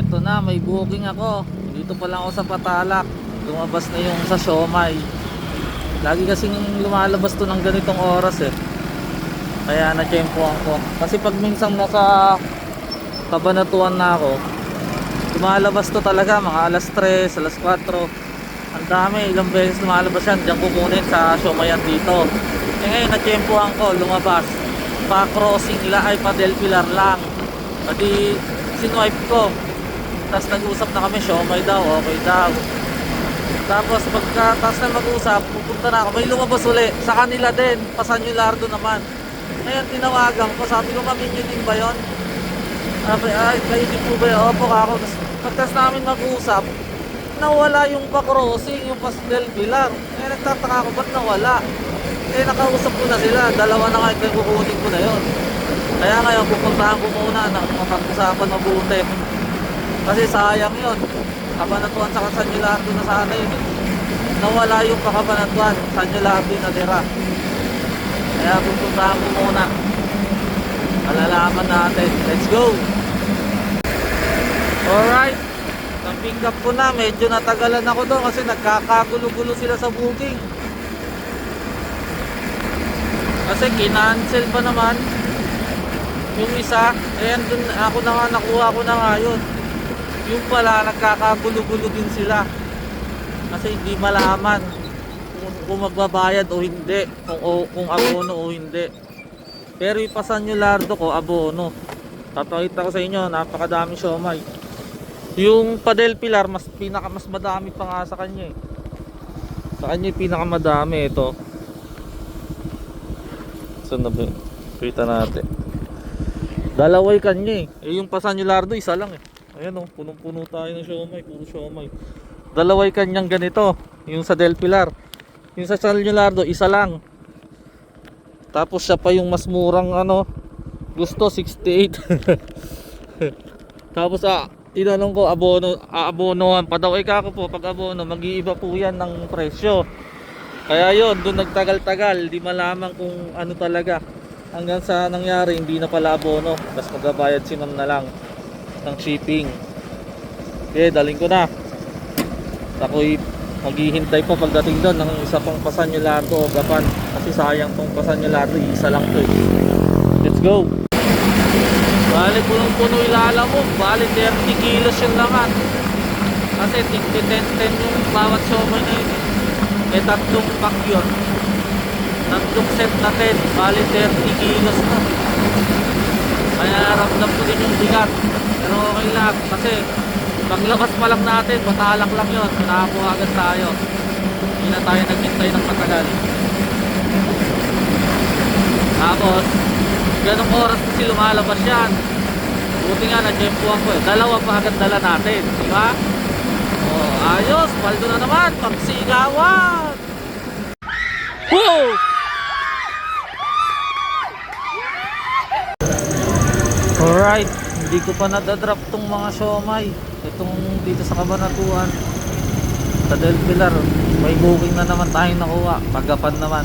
Ito na, may booking ako. Dito pa lang ako sa Patalac. Lumabas na yung sa Siomai. Lagi kasing lumalabas to ng ganitong oras eh. Kaya na-tsempohan ko. Kasi pag minsan nasa Kabanatuan na ako, lumalabas to talaga mga alas 3, alas 4. Ang dami, ilang beses lumalabas yan. Diyan kukunin sa Siomayan dito. Eh ngayon na-tsempohan ko, lumabas. Pa-crossing nila ay pa Del Pilar lang. Pati sinwipe ko. Tapos nag-usap na kami, Siomai daw, okay daw. Tapos pagkatapos na mag-usap, pupunta na ako, may lumabas uli sa kanila din, pa San Yulardo naman. Ngayon tinawagan ko, sabi ko, ma'am, yun din ba yun? Sabi, ay, kayo din po ba yun? Opo ako. Pagkatapos namin mag-usap, nawala yung pa-crossing, yung pa Del Pilar. Eh nagtataka ako, ba't nawala? Eh nakausap ko na sila, dalawa na nga yung kukunin ko na yun. Kaya ngayon pupuntahan ko muna na mapag-usapan mabuti. Kasi sayang yun. Kabanatuan sa San Yulardo na sana yun. Nawala yung Kabanatuan, San Yulardo na tira. Kaya pupuntahan ko muna. Malalaman natin. Let's go! Alright. Nang-pick up ko na. Medyo natagalan ako doon kasi nagkakagulo-gulo sila sa booking. Kasi kinancel pa naman yung isa. Ayan dun, ako na nga, nakuha ko na nga yun. Yung pala nagkakagulo-gulo din sila. Kasi hindi malaman kung magbabayad o hindi, kung abono o hindi. Pero yung pa San Yulardo ko, abono. Papakita ko sa inyo, napakadami siomai. Yung pa Del Pilar, mas madami pa nga sa kanya eh. Sa kanya yung pinakamadami ito. Saan na ba yun? Kita natin. Dalaway kanya eh. Yung pa San Yulardo, isa lang eh. Ayan o, punong-puno tayo ng siomai, puro siomai. Dalaway kanyang ganito, yung sa Del Pilar. Yung sa San Yulardo, isa lang. Tapos siya pa yung mas murang ano, gusto 68. Tapos tinanong ko, abonohan pa daw. Kako po, pag abono, mag-iiba po yan ng presyo. Kaya yun, doon nagtagal-tagal, di malaman kung ano talaga. Hanggang sa nangyari, hindi na pala abono. Tapos magbabayad si ma'am na lang ng shipping. Okay, daling ko na. Ako'y maghihintay pa pagdating doon ng isa pang pa San Yulardo o Gapan. Kasi sayang tong pa San Yulardo, isa lang to eh. Let's go. Bali punong-puno ilala mo. Bali 30 kilos yung laman. Kasi 10-10 yung bawat siomai na yun. Eh tatlong pack yun. Tatlong set na 10. Bali 30 kilos na. Kaya ramdam ko din yung bigat. Pero okay lang kasi paglabas pa lang natin, Patalac lang yun. Nakakuha agad tayo. Hindi na tayo naghintay ng matagal. Tapos ganong oras kasi lumalabas yan. Buti nga na-tsempohan ko eh. Dalawa pa agad dala natin, di ba? Oh, ayos, paldo na naman. Pagsigawan. Woo! Alright, hindi ko pa nadadrop tong mga siomai. Itong dito sa Kabanatuan, sa Del Pilar, may booking na naman tayong nakuha. Paggapan naman.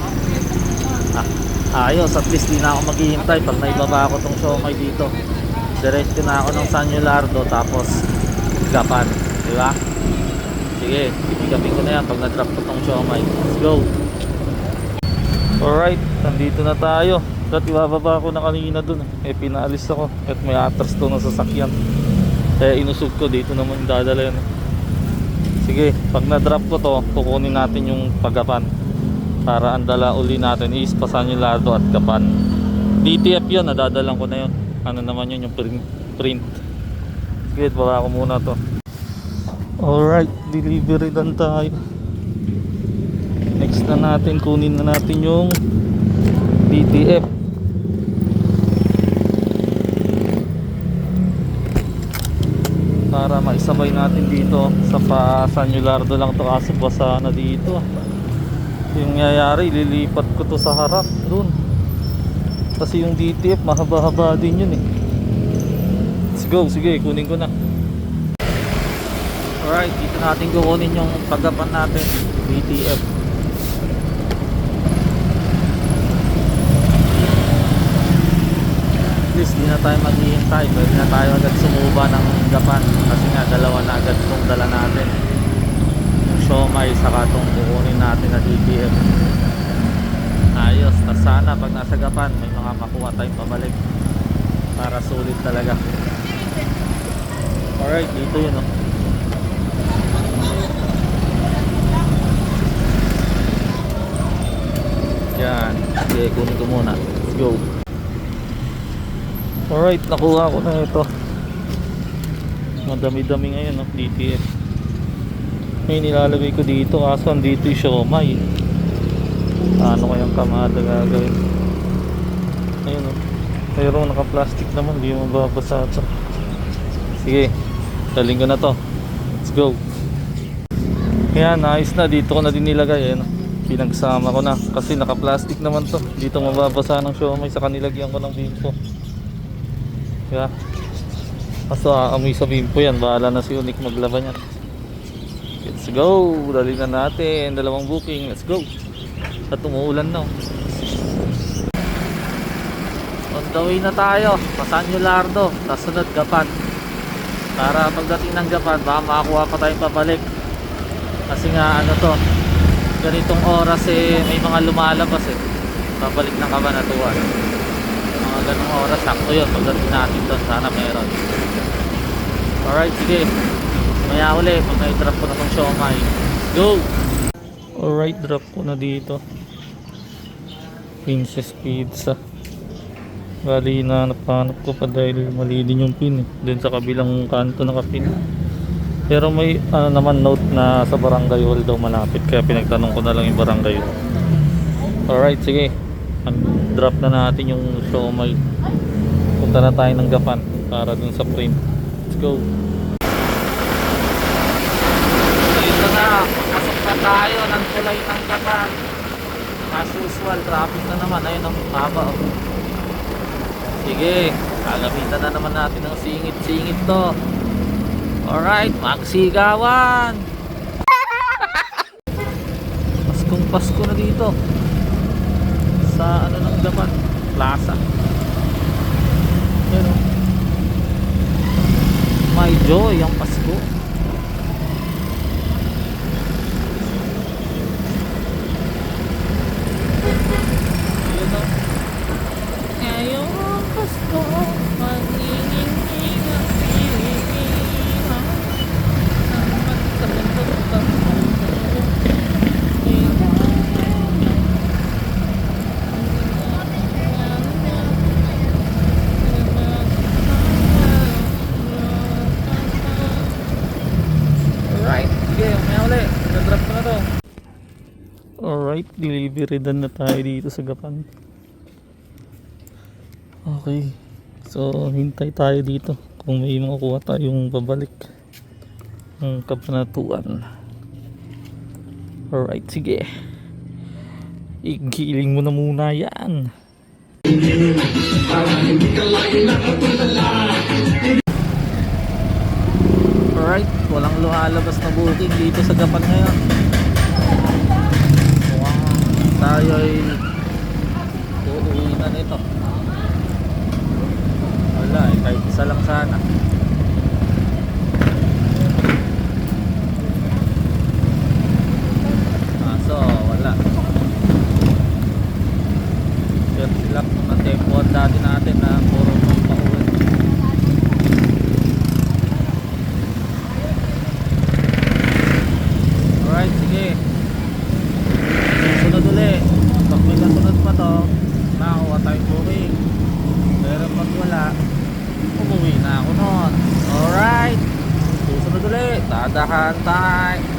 Ayos, at least di na ako maghihintay pag naibaba ako tong siomai dito. Diretso na ako ng San Yulardo tapos Gapan, di ba? Sige, ibigapin ko na yan pag na-drop ko tong siomai. Let's go. Alright, nandito na tayo. At ibababa ko na kanina dun eh, pinaalis ako at may atras to na sasakyan. Kaya inusog ko, dito naman dadala yan. Sige, pag na-drop ko to, kukunin natin yung Paggapan. Para ang dala uli natin is pa San Yulardo at Gapan. DTF yun, nadadalang ko na yun. Ano naman yun, yung print. Sige, baba ko muna to. Alright, delivery dan tayo. Next na natin, kunin na natin yung DTF. Para maisabay natin dito sa pa San Yulardo lang to, kaso basa na dito. Yung nangyayari, lilipat ko to sa harap dun. Kasi yung DTF mahaba-haba din yun eh. Let's go, sige, kunin ko na. Alright, dito natin kukunin yung Paggapan natin, DTF. least di na tayo maghihintay, pwede na tayo agad sumuba ng gapan kasi nga dalawa na agad itong dala natin, yung siomai saka itong kukunin natin na DTF. Ayos, tas sana pag nasa gapan may mga makuha tayong pabalik para sulit talaga. Alright, dito yun oh. Yan, sige, kunin ko muna. Let's go. Alright, nakuha ko na ito. Madami-dami ngayon no, DTF. May nilalagay ko dito, kaso andito yung siomai. Ano kayang kamada gagawin? Ayun oh. Pero naka-plastic naman, hindi mo mababasa ito. Sige, daling ko na to. Let's go. Yan, nice na. Dito ko na din nilagay. Ayan, pinagsama ko na kasi naka-plastic naman to. Dito mababasa ng siomai sa kanilagyan ko ng bimpo. Kaya kaso amoy sa bimpo yan. Bahala na si Unique maglaban yan. Let's go. Dali na natin. Dalawang booking. Let's go. At umuulan na. On the way na tayo. Pasan Lardo. Tapos sunod Gapan. Para pagdating ng Gapan baka makakuha pa tayong pabalik. Kasi nga ano to, ganitong oras eh may mga lumalabas eh. Pabalik ng Cabanatuan. Mga ganong oras sakto yun pagdating natin doon. Sana meron. Alright, sige. Maya uli pag na-drop ko na itong siomai. Go! Alright, drop ko na dito. Princess Pizza. Bali hanap ko pa dahil mali din yung pin eh. Dun sa kabilang kanto nakapin. Pero may ano naman note na sa barangay hall daw malapit. Kaya pinagtanong ko na lang yung barangay hall. Alright, sige. Drop na natin yung siomai. Punta na tayo ng Gapan para dun sa print. Let's go. Dito na. Pasok na tayo ng tulay ng Gapan. As usual, traffic na naman. Ayun ang haba oh. Sige, gagamitan na naman natin ng singit-singit to. Alright, magsigawan. Paskong Pasko na dito sa ano ng Gapan Plaza. Pero may joy ang Pasko. Yun o. Ngayong Pasko, magingin-ingat Pilipinas. Ang magkabagpagpag Alright, sige, may uli. Nag-drop ko na to. Alright, delivery done na tayo dito sa Gapan. Okay, so hintay tayo dito kung may makukuha tayong babalik ng Cabanatuan. Alright, sige, igiling mo na muna yan. Alright, walang lumalabas na booking dito sa Gapan ngayon. Mukhang tayo ay uuwi na nito. Wala eh, kahit isa lang sana. So wala. Pero sila kung natempohan dati natin na puro pauwi. Alright, sige. Sunod ulit. Pag may kasunod pa to, nakakuha tayong booking. Pero pag wala, umuwi na ako nun. Alright, susunod ulit. Dadahan tayo.